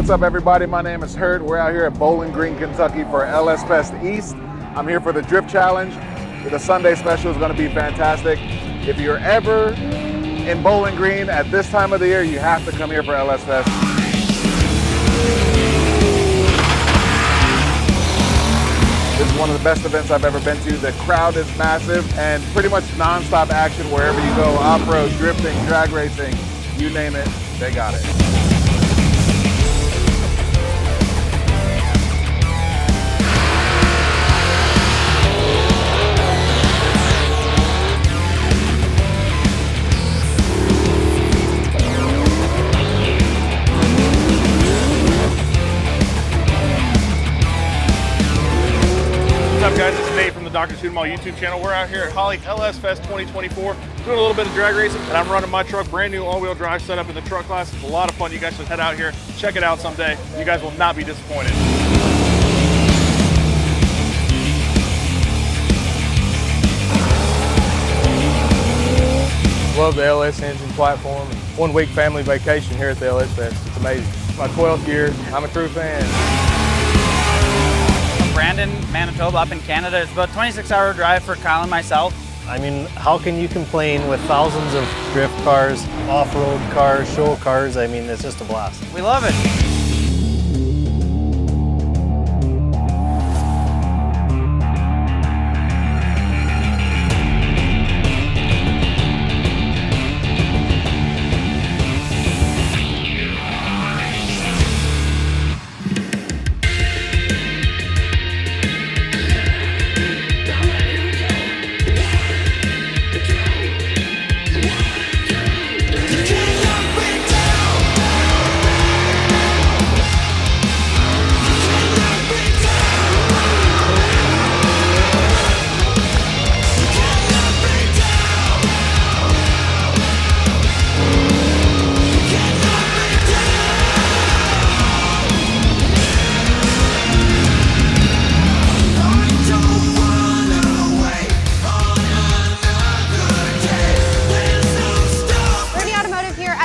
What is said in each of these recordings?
What's up, everybody? My name is Hurt. We're out here at Bowling Green, Kentucky for LS Fest East. I'm here for the Drift Challenge. The Sunday special is going to be fantastic. If you're ever in Bowling Green at this time of the year, you have to come here for LS Fest. This is one of the best events I've ever been to. The crowd is massive and pretty much non-stop action wherever you go. Off-road, drifting, drag racing, you name it, they got it. What's up, guys? It's Nate from the Dr. Shoot 'Em All YouTube channel. We're out here at Holley LS Fest 2024 doing a little bit of drag racing, and I'm running my truck, brand new all-wheel drive setup in the truck class. It's a lot of fun. You guys should head out here, check it out someday. You guys will not be disappointed. Love the LS engine platform. 1 week family vacation here at the LS Fest. It's amazing. It's my 12th year. I'm a true fan. Brandon, Manitoba, up in Canada. It's about a 26-hour drive for Kyle and myself. I mean, how can you complain with thousands of drift cars, off-road cars, show cars? I mean, it's just a blast. We love it.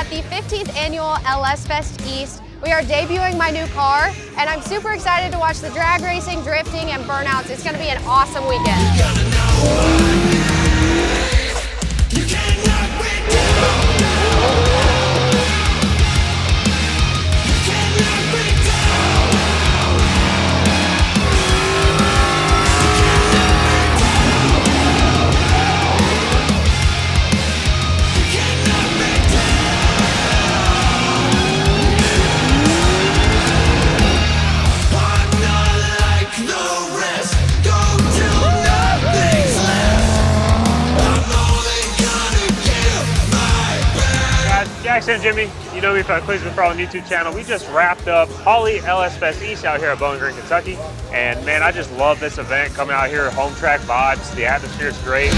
The 15th annual LS Fest East. We are debuting my new car, and I'm super excited to watch the drag racing, drifting, and burnouts. It's going to be an awesome weekend. Jackson and Jimmy, you know me from Cleveland for all the YouTube channel. We just wrapped up Holley LS Fest East out here at Bowling Green, Kentucky. And man, I just love this event, coming out here, home track vibes, the atmosphere is great.